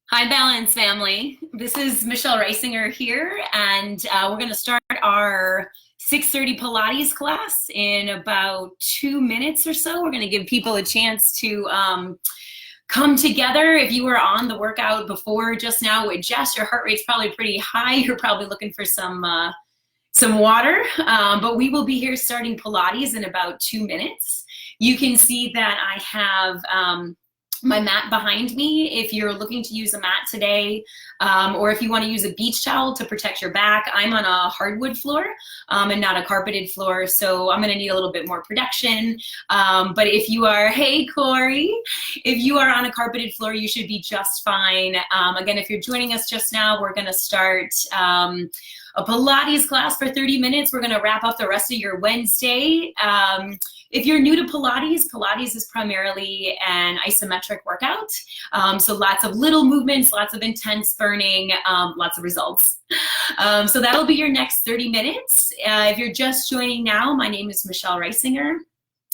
Hi, Balance family. This is Michelle Reisinger here, and we're going to start our 6:30 Pilates class in about 2 minutes or so. We're going to give people a chance to come together. If you were on the workout before just now with Jess, your heart rate's probably pretty high. You're probably looking for some water, but we will be here starting Pilates in about 2 minutes. You can see that I have my mat behind me. If you're looking to use a mat today, or if you want to use a beach towel to protect your back, I'm on a hardwood floor and not a carpeted floor, so I'm going to need a little bit more protection. But if you are, hey Corey, if you are on a carpeted floor, you should be just fine. Again, if you're joining us just now, we're going to start a Pilates class for 30 minutes. We're going to wrap up the rest of your Wednesday. If you're new to Pilates, Pilates is primarily an isometric workout. So lots of little movements, lots of intense burning, lots of results. So that'll be your next 30 minutes. If you're just joining now, my name is Michelle Reisinger.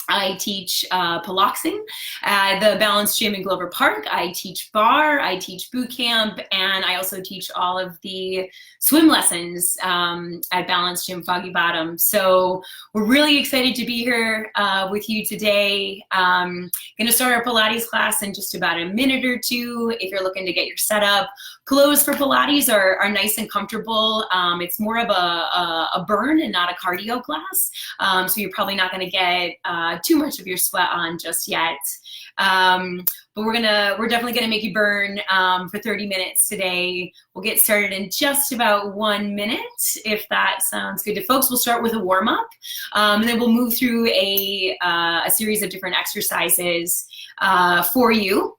I teach Pilates at the Balance Gym in Glover Park. I teach bar, I teach boot camp, and I also teach all of the swim lessons at Balance Gym Foggy Bottom. So we're really excited to be here with you today. Going to start our Pilates class in just about a minute or two. If you're looking to get your setup, clothes for Pilates are nice and comfortable. It's more of a burn and not a cardio class. So you're probably not going to get too much of your sweat on just yet. But we're definitely gonna make you burn for 30 minutes today. We'll get started in just about 1 minute, if that sounds good to folks. We'll start with a warm up, and then we'll move through a series of different exercises for you.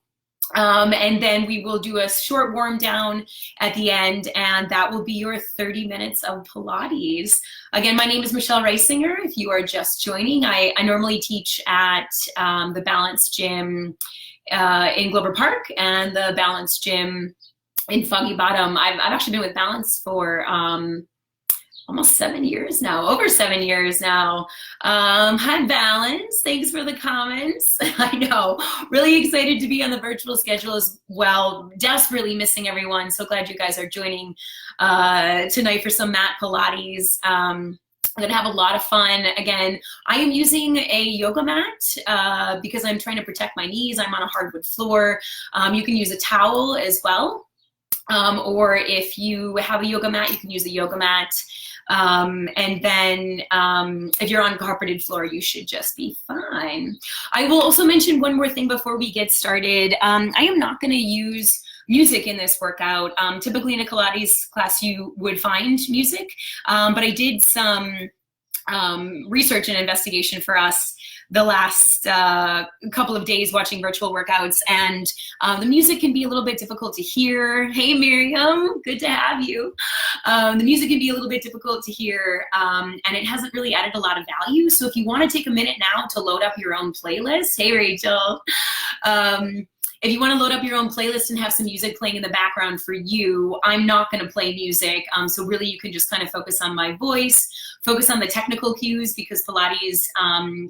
And then we will do a short warm down at the end, and that will be your 30 minutes of Pilates. Again, my name is Michelle Reisinger. If you are just joining, I normally teach at the Balance Gym in Glover Park and the Balance Gym in Foggy Bottom. I've actually been with Balance for almost 7 years now, over 7 years now. Hi, Balance. Thanks for the comments. I know, really excited to be on the virtual schedule as well. Desperately missing everyone. So glad you guys are joining tonight for some mat Pilates. I'm gonna have a lot of fun. Again, I am using a yoga mat because I'm trying to protect my knees. I'm on a hardwood floor. You can use a towel as well. Or if you have a yoga mat, you can use a yoga mat. And then if you're on a carpeted floor, you should just be fine. I will also mention one more thing before we get started. I am not going to use music in this workout. Typically in a Pilates class, you would find music, but I did some research and investigation for us the last couple of days watching virtual workouts, and the music can be a little bit difficult to hear. Hey Miriam, good to have you. The music can be a little bit difficult to hear, and it hasn't really added a lot of value. So if you want to take a minute now to load up your own playlist, hey Rachel, if you want to load up your own playlist and have some music playing in the background for you, I'm not going to play music. So really you can just kind of focus on my voice, focus on the technical cues, because Pilates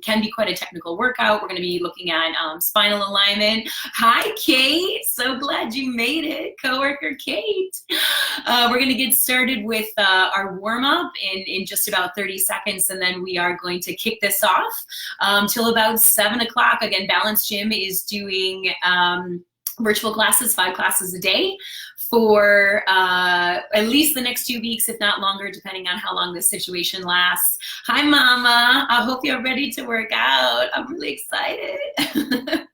can be quite a technical workout. We're going to be looking at spinal alignment. Hi, Kate. So glad you made it, coworker Kate. We're going to get started with our warm-up in just about 30 seconds, and then we are going to kick this off till about 7 o'clock. Again, Balance Gym is doing virtual classes, 5 classes a day for at least the next 2 weeks, if not longer, depending on how long this situation lasts. Hi, Mama. I hope you're ready to work out. I'm really excited.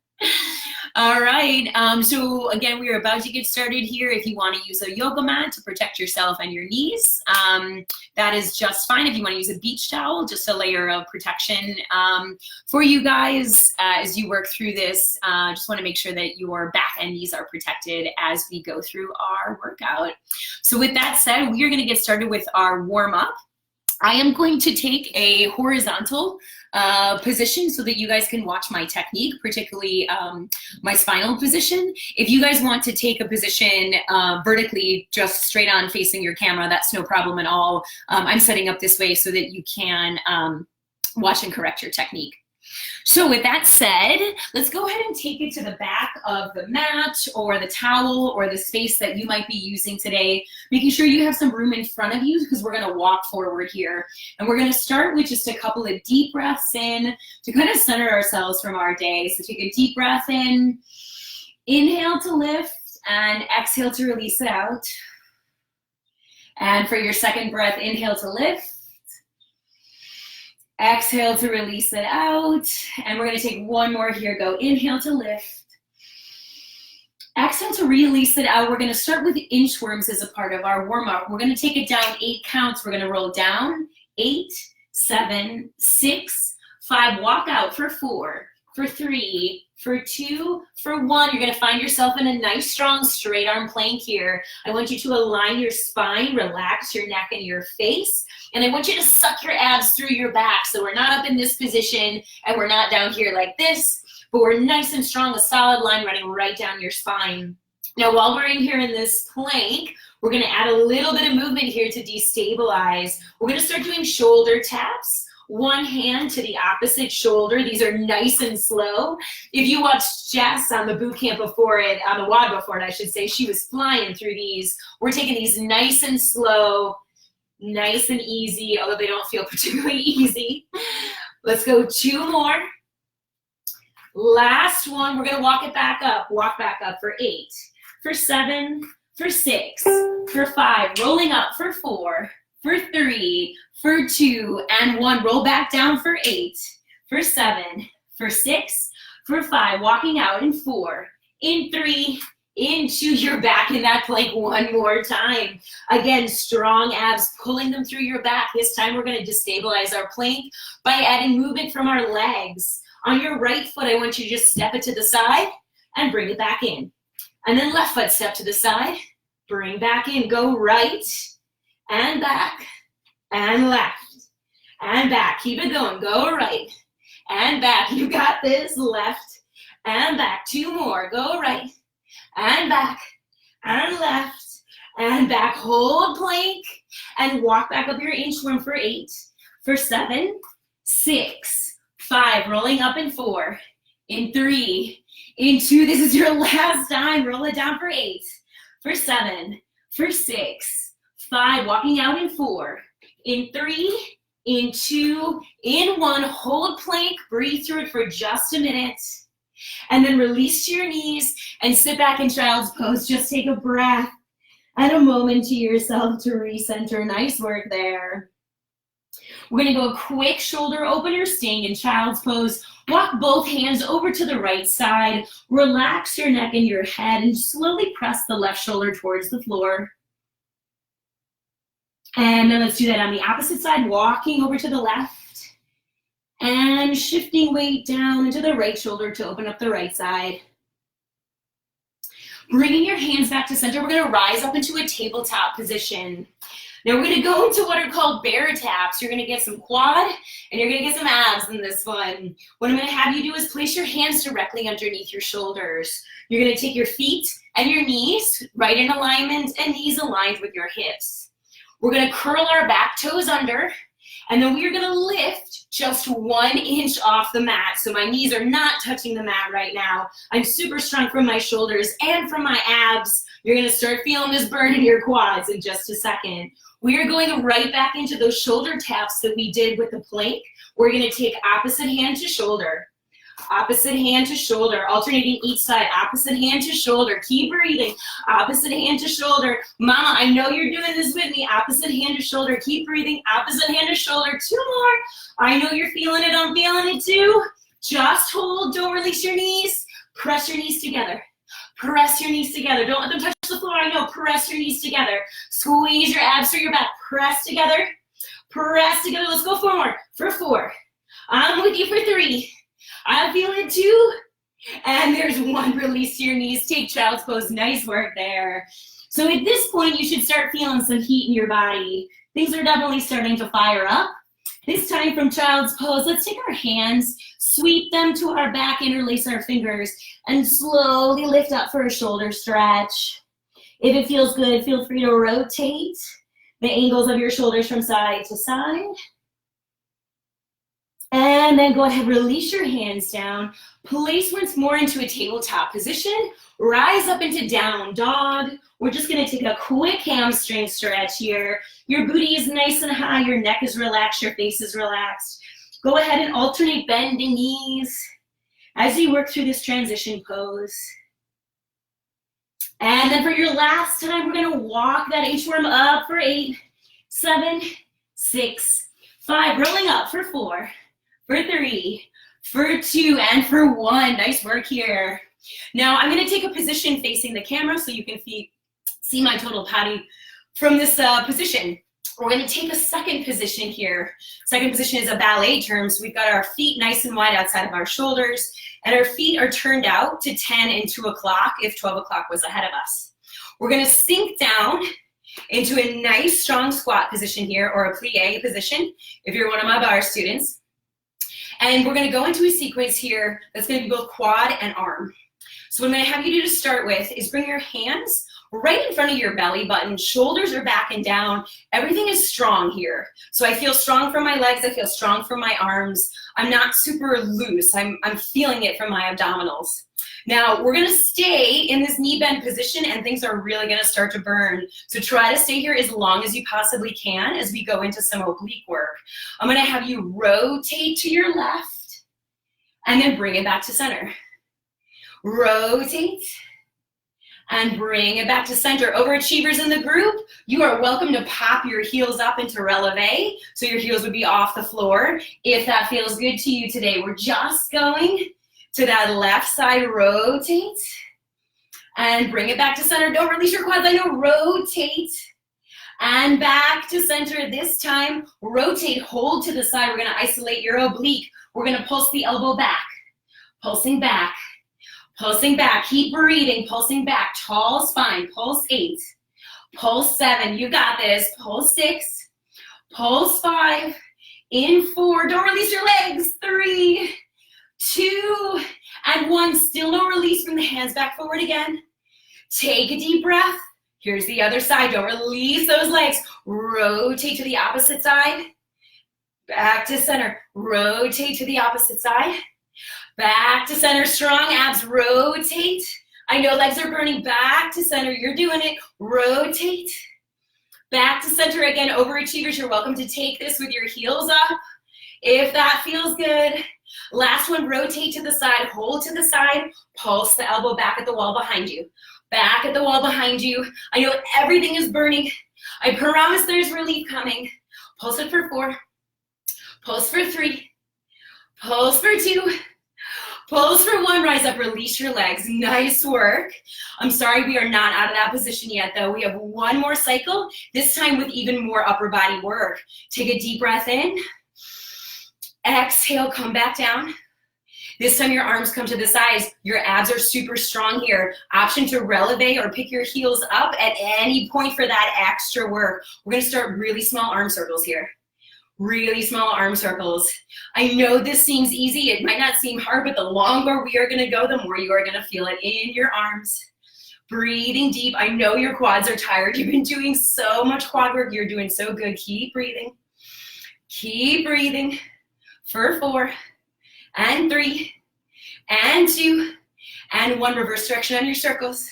All right, so again, we are about to get started here. If you want to use a yoga mat to protect yourself and your knees, that is just fine. If you want to use a beach towel, just a layer of protection for you guys as you work through this. Just want to make sure that your back and knees are protected as we go through our workout. So with that said, we are going to get started with our warm up. I am going to take a horizontal position so that you guys can watch my technique, particularly my spinal position. If you guys want to take a position vertically, just straight on facing your camera, that's no problem at all. I'm setting up this way so that you can watch and correct your technique. So with that said, let's go ahead and take it to the back of the mat or the towel or the space that you might be using today, making sure you have some room in front of you because we're going to walk forward here. And we're going to start with just a couple of deep breaths in to kind of center ourselves from our day. So take a deep breath in, inhale to lift, and exhale to release it out. And for your second breath, inhale to lift. Exhale to release it out. And we're going to take one more here. Go inhale to lift. Exhale to release it out. We're going to start with inchworms as a part of our warm-up. We're going to take it down 8 counts. We're going to roll down 8, 7, 6, 5. Walk out for 4, for 3, for 2, for 1. You're going to find yourself in a nice, strong, straight arm plank here. I want you to align your spine, relax your neck and your face. And I want you to suck your abs through your back. So we're not up in this position and we're not down here like this, but we're nice and strong, a solid line running right down your spine. Now, while we're in here in this plank, we're going to add a little bit of movement here to destabilize. We're going to start doing shoulder taps. One hand to the opposite shoulder. These are nice and slow. If you watched Jess on the boot camp before it, on the WOD before it, I should say, she was flying through these. We're taking these nice and slow, nice and easy, although they don't feel particularly easy. Let's go 2 more. Last one, we're gonna walk back up for 8, for 7, for 6, for 5, rolling up for 4, for 3, for 2, and 1. Roll back down for 8, for 7, for 6, for 5, walking out in 4, in 3, into your back in that plank one more time. Again, strong abs, pulling them through your back. This time we're going to destabilize our plank by adding movement from our legs. On your right foot, I want you to just step it to the side and bring it back in. And then left foot, step to the side, bring back in. Go right and back and left and back. Keep it going. Go right and back. You got this. Left and back. 2 more. Go right and back and left and back. Hold plank and walk back up your inchworm for 8, for 7, 6, 5, rolling up in 4, in 3, in 2. This is your last time. Roll it down for 8, for 7, for 6, 5, walking out in 4, in 3, in 2, in 1. Hold plank, breathe through it for just a minute. And then release to your knees and sit back in child's pose. Just take a breath and a moment to yourself to recenter. Nice work there. We're going to go quick shoulder opener, staying in child's pose. Walk both hands over to the right side. Relax your neck and your head and slowly press the left shoulder towards the floor. And then let's do that on the opposite side, walking over to the left. And shifting weight down into the right shoulder to open up the right side. Bringing your hands back to center, we're going to rise up into a tabletop position. Now we're going to go into what are called bear taps. You're going to get some quad and you're going to get some abs in this one. What I'm going to have you do is place your hands directly underneath your shoulders. You're going to take your feet and your knees right in alignment and knees aligned with your hips. We're going to curl our back toes under. And then we are going to lift just 1 inch off the mat. So my knees are not touching the mat right now. I'm super strong from my shoulders and from my abs. You're going to start feeling this burn in your quads in just a second. We are going right back into those shoulder taps that we did with the plank. We're going to take opposite hand to shoulder. Opposite hand to shoulder, alternating each side. Opposite hand to shoulder. Keep breathing. Opposite hand to shoulder. Mama, I know you're doing this with me. Opposite hand to shoulder. Keep breathing. Opposite hand to shoulder. 2 more. I know you're feeling it. I'm feeling it too. Just hold. Don't release your knees. Press your knees together. Press your knees together. Don't let them touch the floor. I know. Press your knees together. Squeeze your abs through your back. Press together. Press together. Let's go 4 more. For 4. I'm with you for 3. I feel it too. And there's 1. Release your knees. Take child's pose. Nice work there. So at this point, you should start feeling some heat in your body. Things are definitely starting to fire up. This time from child's pose, let's take our hands, sweep them to our back, interlace our fingers, and slowly lift up for a shoulder stretch. If it feels good, feel free to rotate the angles of your shoulders from side to side. And then go ahead, release your hands down. Place once more into a tabletop position. Rise up into down dog. We're just gonna take a quick hamstring stretch here. Your booty is nice and high, your neck is relaxed, your face is relaxed. Go ahead and alternate bending knees as you work through this transition pose. And then for your last time, we're gonna walk that inchworm up for 8, 7, 6, 5, rolling up for 4, for 3, for 2, and for 1. Nice work here. Now I'm gonna take a position facing the camera so you can see my total body from this position. We're gonna take a second position here. Second position is a ballet term, so we've got our feet nice and wide outside of our shoulders, and our feet are turned out to 10 and 2 o'clock if 12 o'clock was ahead of us. We're gonna sink down into a nice strong squat position here, or a plie position if you're one of my bar students. And we're gonna go into a sequence here that's gonna be both quad and arm. So what I'm gonna have you do to start with is bring your hands right in front of your belly button. Shoulders are back and down. Everything is strong here. So I feel strong from my legs. I feel strong from my arms. I'm not super loose. I'm feeling it from my abdominals. Now we're gonna stay in this knee bend position, and things are really gonna start to burn. So try to stay here as long as you possibly can as we go into some oblique work. I'm gonna have you rotate to your left and then bring it back to center. Rotate and bring it back to center. Overachievers in the group, you are welcome to pop your heels up into releve, so your heels would be off the floor. If that feels good to you today, we're just going to that left side, rotate, and bring it back to center. Don't release your quads, I know, rotate, and back to center. This time, rotate, hold to the side. We're gonna isolate your oblique. We're gonna pulse the elbow back, pulsing back, pulsing back, keep breathing, pulsing back, tall spine, pulse 8, pulse 7, you got this, pulse 6, pulse 5, in 4, don't release your legs, 3, 2, and 1, still no release, bring the hands back forward again, take a deep breath, here's the other side, don't release those legs, rotate to the opposite side, back to center, rotate to the opposite side, back to center, strong abs, rotate. I know legs are burning, back to center, you're doing it, rotate. Back to center again, overachievers, you're welcome to take this with your heels up if that feels good. Last one, rotate to the side, hold to the side, pulse the elbow back at the wall behind you. Back at the wall behind you. I know everything is burning. I promise there's relief coming. Pulse it for 4, pulse for 3, pulse for 2, pulse for 1, rise up, release your legs. Nice work. I'm sorry we are not out of that position yet though. We have one more cycle, this time with even more upper body work. Take a deep breath in. Exhale, come back down. This time your arms come to the sides. Your abs are super strong here. Option to releve or pick your heels up at any point for that extra work. We're gonna start really small arm circles here. Really small arm circles. I know this seems easy. It might not seem hard, but the longer we are gonna go, the more you are gonna feel it in your arms. Breathing deep. I know your quads are tired. You've been doing so much quad work. You're doing so good. Keep breathing. Keep breathing. For 4, and 3, and 2, and 1. Reverse direction on your circles.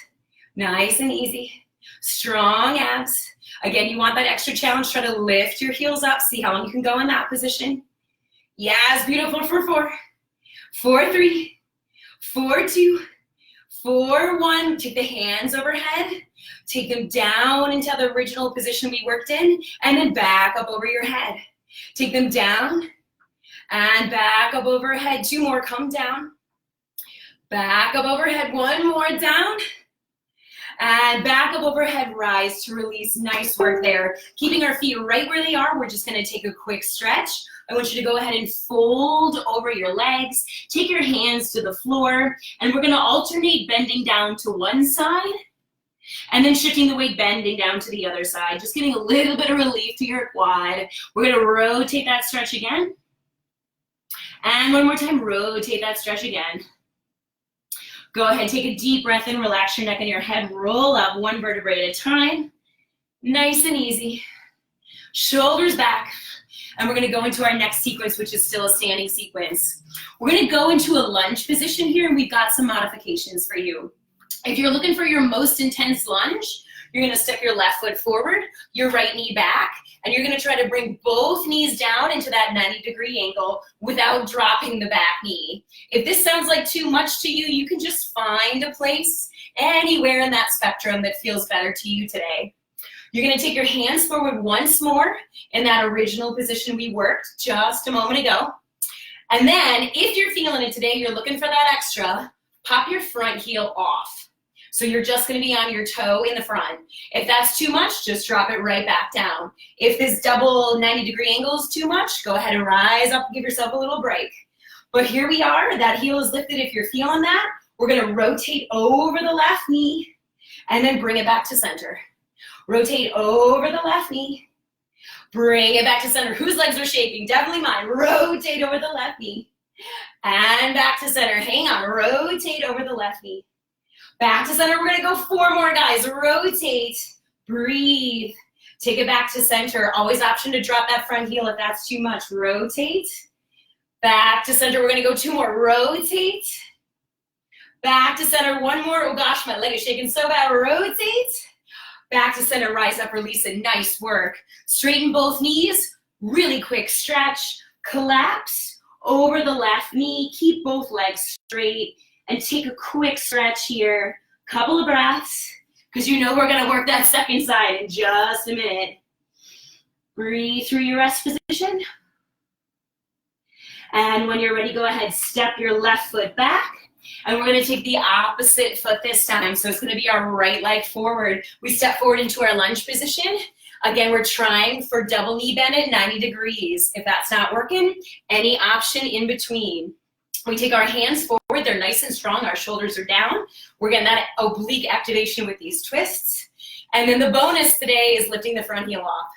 Nice and easy. Strong abs. Again, you want that extra challenge. Try to lift your heels up. See how long you can go in that position. Yes, beautiful. For 4, for 3, for 2, for 1. Take the hands overhead. Take them down into the original position we worked in, and then back up over your head. Take them down, and back up overhead. 2 more, come down. Back up overhead, 1 more, down. And back up overhead, rise to release. Nice work there. Keeping our feet right where they are, we're just gonna take a quick stretch. I want you to go ahead and fold over your legs. Take your hands to the floor, and we're gonna alternate bending down to one side, and then shifting the weight, bending down to the other side. Just giving a little bit of relief to your quad. We're gonna rotate that stretch again. And one more time, rotate that stretch again. Go ahead, take a deep breath in, relax your neck and your head, roll up 1 vertebrae at a time. Nice and easy. Shoulders back, And we're gonna go into our next sequence, which is still a standing sequence. We're gonna go into a lunge position here, and we've got some modifications for you. If you're looking for your most intense lunge, you're gonna step your left foot forward, your right knee back, and you're gonna try to bring both knees down into that 90-degree angle without dropping the back knee. If this sounds like too much to you, you can just find a place anywhere in that spectrum that feels better to you today. You're gonna take your hands forward once more in that original position we worked just a moment ago. And then if you're feeling it today, you're looking for that extra, pop your front heel off. So you're just gonna be on your toe in the front. If that's too much, just drop it right back down. If this double 90-degree angle is too much, go ahead and rise up and give yourself a little break. But here we are, that heel is lifted. If you're feeling that, we're gonna rotate over the left knee and then bring it back to center. Rotate over the left knee, bring it back to center. Whose legs are shaking? Definitely mine. Rotate over the left knee and back to center. Hang on, rotate over the left knee. Back to center, we're gonna go 4 more, guys. Rotate, breathe, take it back to center. Always option to drop that front heel if that's too much. Rotate, back to center. We're gonna go 2 more. Rotate, back to center. 1 more. Oh gosh, my leg is shaking so bad. Rotate, back to center, rise up, release it. Nice work. Straighten both knees, really quick stretch, collapse over the left knee, keep both legs straight, and take a quick stretch here. Couple of breaths, because you know we're gonna work that second side in just a minute. Breathe through your rest position. And when you're ready, go ahead, step your left foot back. And we're gonna take the opposite foot this time. So it's gonna be our right leg forward. We step forward into our lunge position. Again, we're trying for double knee bend at 90 degrees. If that's not working, any option in between. We take our hands forward, they're nice and strong, our shoulders are down. We're getting that oblique activation with these twists. And then the bonus today is lifting the front heel off.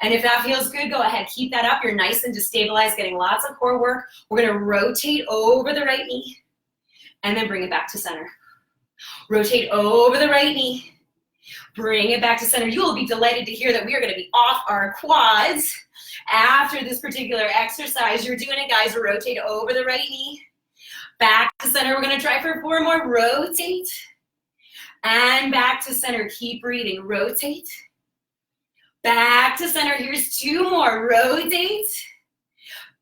And if that feels good, go ahead, keep that up. You're nice and destabilized, getting lots of core work. We're gonna rotate over the right knee and then bring it back to center. Rotate over the right knee, bring it back to center. You will be delighted to hear that we are gonna be off our quads after this particular exercise. You're doing it, guys. Rotate over the right knee, back to center. We're gonna try for 4 more. Rotate and back to center. Keep breathing. Rotate, back to center. Here's 2 more. Rotate,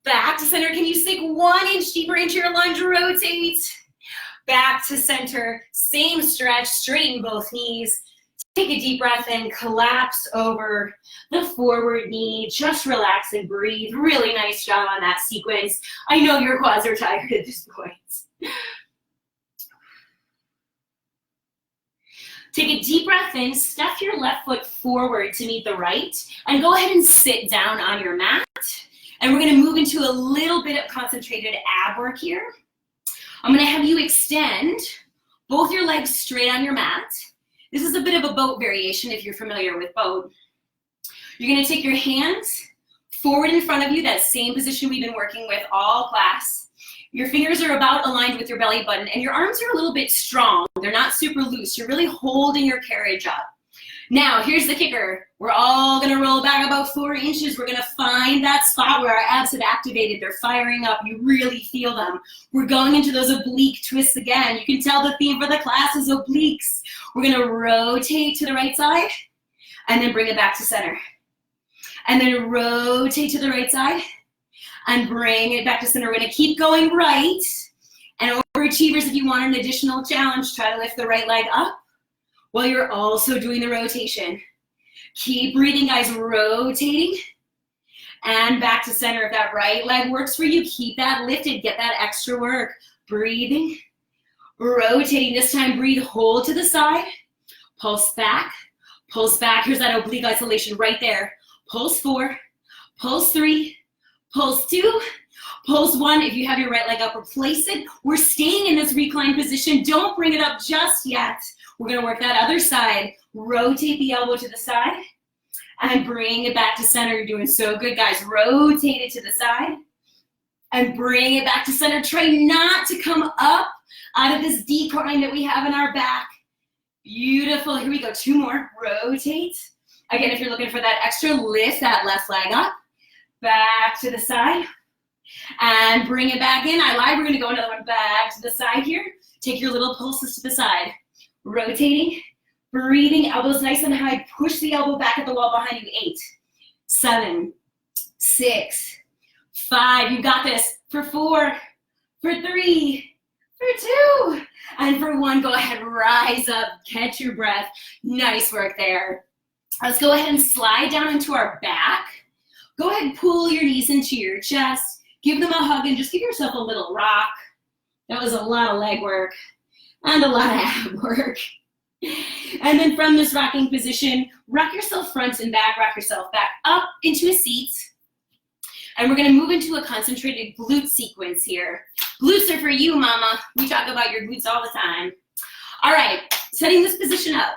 back to center. Can you sink 1 inch deeper into your lunge? Rotate, back to center. Same stretch, straighten both knees. Take a deep breath in, collapse over the forward knee. Just relax and breathe. Really nice job on that sequence. I know your quads are tired at this point. Take a deep breath in, step your left foot forward to meet the right, and go ahead and sit down on your mat. And we're gonna move into a little bit of concentrated ab work here. I'm gonna have you extend both your legs straight on your mat. This is a bit of a boat variation if you're familiar with boat. You're gonna take your hands forward in front of you, that same position we've been working with all class. Your fingers are about aligned with your belly button and your arms are a little bit strong. They're not super loose. You're really holding your carriage up. Now, here's the kicker. We're all gonna roll back about 4 inches. We're gonna find that spot where our abs have activated. They're firing up. You really feel them. We're going into those oblique twists again. You can tell the theme for the class is obliques. We're gonna rotate to the right side and then bring it back to center. And then rotate to the right side and bring it back to center. We're gonna keep going right. And overachievers, if you want an additional challenge, try to lift the right leg up while you're also doing the rotation. Keep breathing, guys, rotating and back to center. If that right leg works for you, keep that lifted, get that extra work. Breathing, rotating. This time, breathe, hold to the side, pulse back, pulse back. Here's that oblique isolation right there. Pulse 4, pulse 3, pulse 2, pulse 1. If you have your right leg up, replace it. We're staying in this reclined position. Don't bring it up just yet. We're gonna work that other side. Rotate the elbow to the side and bring it back to center. You're doing so good, guys. Rotate it to the side and bring it back to center. Try not to come up out of this decline that we have in our back. Beautiful. Here we go. 2 more. Rotate. Again, if you're looking for that extra, lift that left leg up. back to the side, and bring it back in. I lied, we're gonna go another one back to the side here. Take your little pulses to the side. Rotating, breathing, elbows nice and high. Push the elbow back at the wall behind you. 8, 7, 6, 5. You got this. For 4, for 3, for 2, and for 1. Go ahead, rise up, catch your breath. Nice work there. Let's go ahead and slide down into our back. Go ahead and pull your knees into your chest. Give them a hug and just give yourself a little rock. That was a lot of leg work and a lot of ab work. And then from this rocking position, rock yourself front and back, rock yourself back up into a seat. And we're gonna move into a concentrated glute sequence here. Glutes are for you, mama. We talk about your glutes all the time. All right, setting this position up.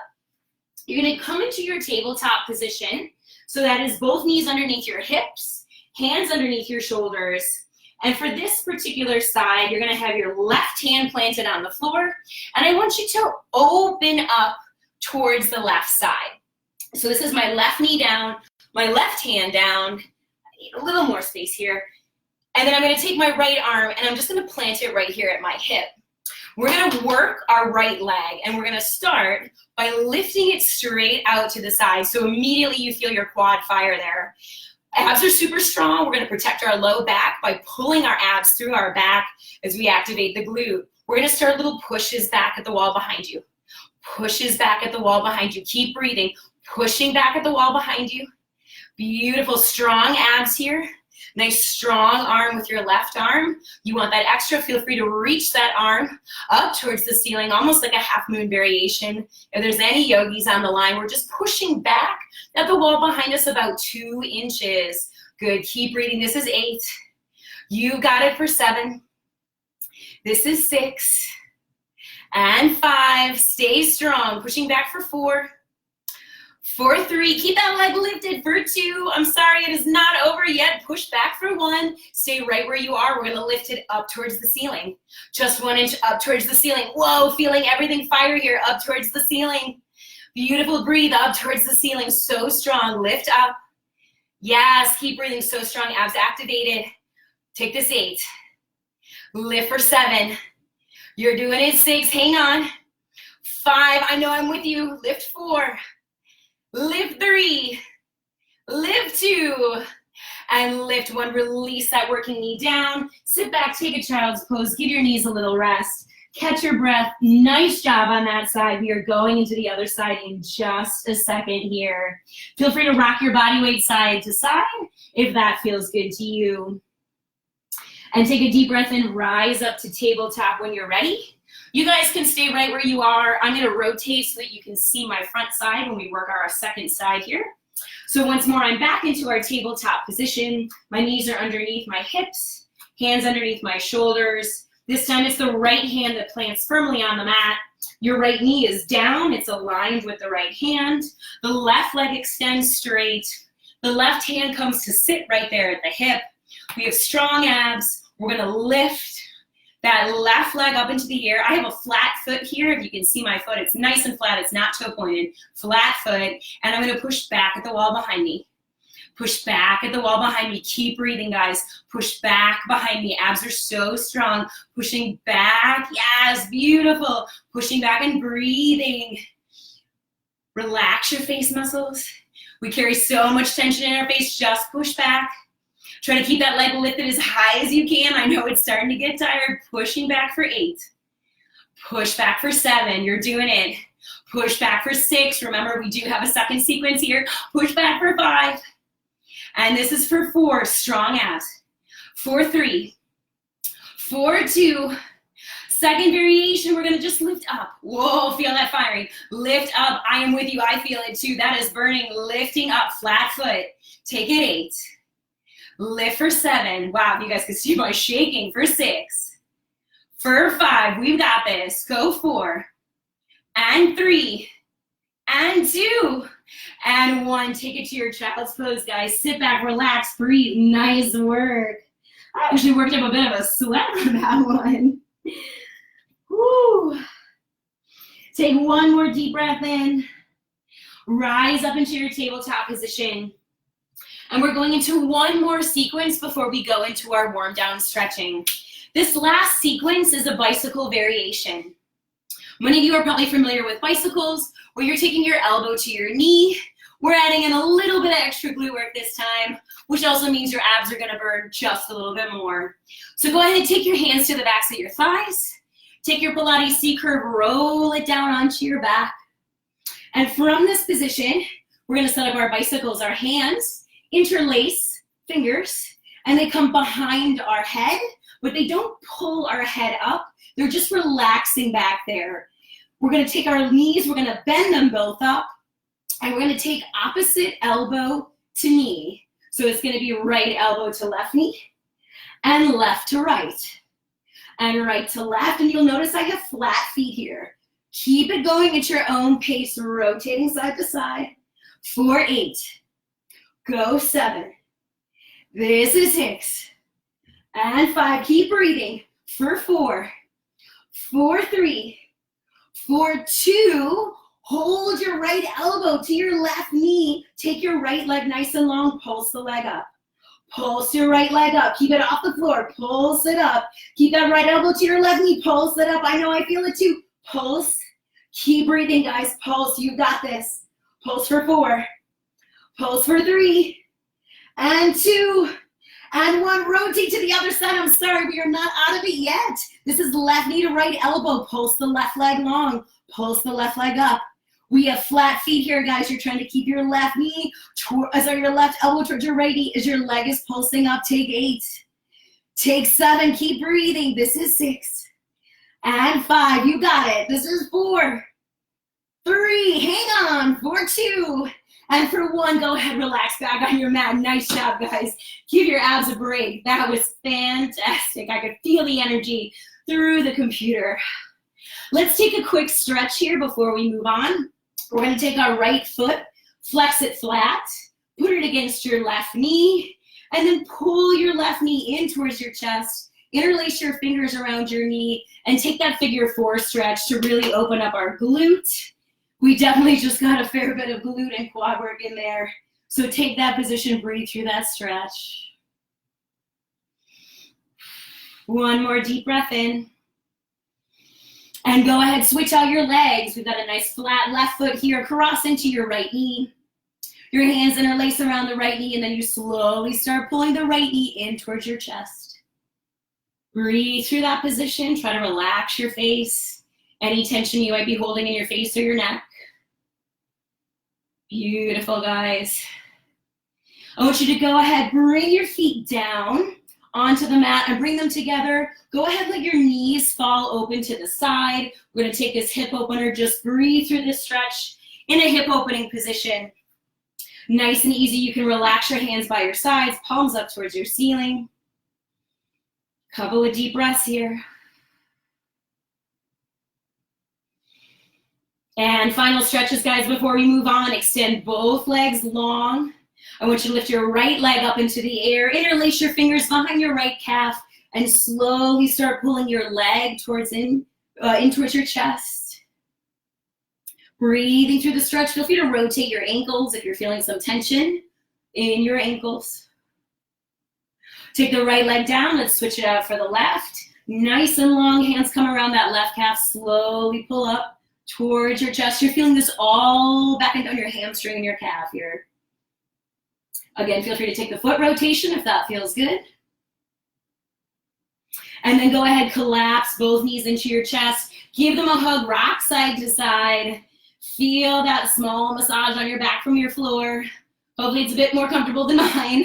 You're gonna come into your tabletop position. So that is both knees underneath your hips, hands underneath your shoulders. And for this particular side, you're gonna have your left hand planted on the floor. And I want you to open up towards the left side. So this is my left knee down, my left hand down. I need a little more space here. And then I'm gonna take my right arm and I'm just gonna plant it right here at my hip. We're gonna work our right leg and we're gonna start by lifting it straight out to the side. So immediately you feel your quad fire there. Abs are super strong. We're gonna protect our low back by pulling our abs through our back as we activate the glute. We're gonna start little pushes back at the wall behind you. Pushes back at the wall behind you. Keep breathing. Pushing back at the wall behind you. Beautiful, strong abs here. Nice strong arm with your left arm. You want that extra, feel free to reach that arm up towards the ceiling, almost like a half moon variation. If there's any yogis on the line, we're just pushing back at the wall behind us about 2 inches. Good, keep breathing. This is 8. You got it for 7. This is 6. And 5, stay strong. Pushing back for 4. For 3, keep that leg lifted. For 2, I'm sorry, it is not over yet. Push back for 1. Stay right where you are. We're gonna lift it up towards the ceiling. Just 1 inch up towards the ceiling. Whoa, feeling everything fire here, up towards the ceiling. Beautiful, breathe up towards the ceiling. So strong, lift up. Yes, keep breathing, so strong, abs activated. Take this 8. Lift for 7. You're doing it, 6, hang on. 5, I know I'm with you. Lift 4. Lift 3, lift 2, and lift 1. Release that working knee down. Sit back, take a child's pose. Give your knees a little rest. Catch your breath. Nice job on that side. We are going into the other side in just a second here. Feel free to rock your body weight side to side if that feels good to you. And take a deep breath in. Rise up to tabletop when you're ready. You guys can stay right where you are. I'm gonna rotate so that you can see my front side when we work our second side here. So once more, I'm back into our tabletop position. My knees are underneath my hips, hands underneath my shoulders. This time it's the right hand that plants firmly on the mat. Your right knee is down, it's aligned with the right hand. The left leg extends straight. The left hand comes to sit right there at the hip. We have strong abs. We're gonna lift that left leg up into the air. I have a flat foot here. If you can see my foot, it's nice and flat. It's not toe pointed. Flat foot. And I'm gonna push back at the wall behind me. Push back at the wall behind me. Keep breathing, guys. Push back behind me. Abs are so strong. Pushing back. Yes, beautiful. Pushing back and breathing. Relax your face muscles. We carry so much tension in our face. Just push back. Try to keep that leg lifted as high as you can. I know it's starting to get tired. Pushing back for 8. Push back for 7. You're doing it. Push back for 6. Remember, we do have a second sequence here. Push back for 5. And this is for 4. Strong abs. For 3. For 2. Second variation, we're gonna just lift up. Whoa, feel that firing. Lift up. I am with you. I feel it too. That is burning. Lifting up. Flat foot. Take it 8. Lift for 7. Wow, you guys can see my shaking. For 6. For 5. We've got this. Go 4. And 3. And 2. And 1. Take it to your child's pose, guys. Sit back, relax, breathe. Nice work. I actually worked up a bit of a sweat on that one. Woo. Take 1 more deep breath in. Rise up into your tabletop position. And we're going into one more sequence before we go into our warm down stretching. This last sequence is a bicycle variation. Many of you are probably familiar with bicycles, where you're taking your elbow to your knee. We're adding in a little bit of extra glute work this time, which also means your abs are gonna burn just a little bit more. So go ahead and take your hands to the backs of your thighs. Take your Pilates C-curve, roll it down onto your back. And from this position, we're gonna set up our bicycles. Our hands interlace fingers, and they come behind our head, but they don't pull our head up. They're just relaxing back there. We're gonna take our knees, we're gonna bend them both up, and we're gonna take opposite elbow to knee. So it's gonna be right elbow to left knee, and left to right, and right to left. And you'll notice I have flat feet here. Keep it going at your own pace, rotating side to side. 4, 8, go 7. This is 6, and 5, keep breathing. For 4, 4, 3, 4, 2, hold your right elbow to your left knee. Take your right leg nice and long, pulse the leg up. Pulse your right leg up, keep it off the floor, pulse it up. Keep that right elbow to your left knee, pulse it up. I know, I feel it too. Pulse, keep breathing guys, pulse, you got this. Pulse for 4, pulse for 3, and 2, and 1. Rotate to the other side. I'm sorry, we are not out of it yet. This is left knee to right elbow. Pulse the left leg long, pulse the left leg up. We have flat feet here, guys. You're trying to keep your left knee, your left elbow towards your right knee as your leg is pulsing up. Take 8, take 7, keep breathing. This is 6, and 5, you got it. This is 4, 3, hang on, for 2, and for 1, go ahead, relax back on your mat. Nice job, guys. Give your abs a break. That was fantastic. I could feel the energy through the computer. Let's take a quick stretch here before we move on. We're gonna take our right foot, flex it flat, put it against your left knee, and then pull your left knee in towards your chest. Interlace your fingers around your knee, and take that figure 4 stretch to really open up our glute. We definitely just got a fair bit of glute and quad work in there. So take that position, breathe through that stretch. One more deep breath in. And go ahead, switch out your legs. We've got a nice flat left foot here. Cross into your right knee. Your hands interlace around the right knee, and then you slowly start pulling the right knee in towards your chest. Breathe through that position. Try to relax your face. Any tension you might be holding in your face or your neck. Beautiful, guys. I want you to go ahead, bring your feet down onto the mat and bring them together. Go ahead, let your knees fall open to the side. We're gonna take this hip opener, just breathe through this stretch in a hip opening position. Nice and easy, you can relax your hands by your sides, palms up towards your ceiling. Couple of deep breaths here. And final stretches, guys, before we move on. Extend both legs long. I want you to lift your right leg up into the air, interlace your fingers behind your right calf, and slowly start pulling your leg towards in towards your chest. Breathing through the stretch. Feel free to rotate your ankles if you're feeling some tension in your ankles. Take the right leg down. Let's switch it out for the left. Nice and long. Hands come around that left calf. Slowly pull up towards your chest. You're feeling this all back and down your hamstring and your calf here. Again, feel free to take the foot rotation if that feels good. And then go ahead, collapse both knees into your chest. Give them a hug, rock side to side. Feel that small massage on your back from your floor. Hopefully it's a bit more comfortable than mine.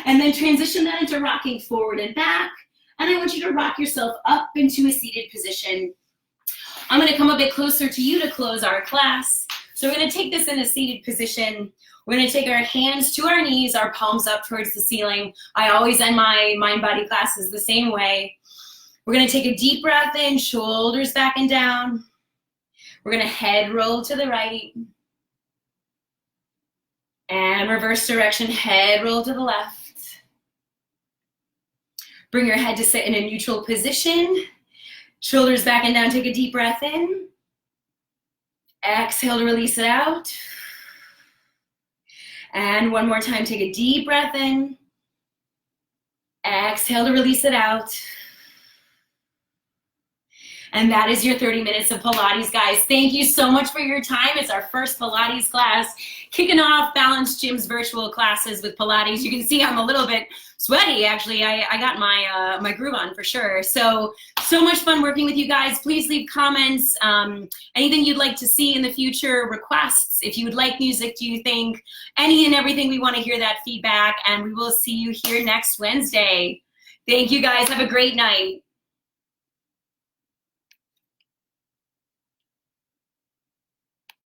And then transition that into rocking forward and back. And I want you to rock yourself up into a seated position. I'm gonna come a bit closer to you to close our class. So we're gonna take this in a seated position. We're gonna take our hands to our knees, our palms up towards the ceiling. I always end my mind-body classes the same way. We're gonna take a deep breath in, shoulders back and down. We're gonna head roll to the right. And reverse direction, head roll to the left. Bring your head to sit in a neutral position. Shoulders back and down, take a deep breath in. Exhale to release it out. And one more time, take a deep breath in. Exhale to release it out. And that is your 30 minutes of Pilates, guys. Thank you so much for your time. It's our first Pilates class, kicking off Balance Gym's virtual classes with Pilates. You can see I'm a little bit sweaty, actually. I got my groove on for sure. So much fun working with you guys. Please leave comments, anything you'd like to see in the future, requests. If you would like music, do you think, any and everything, we want to hear that feedback. And we will see you here next Wednesday. Thank you, guys. Have a great night.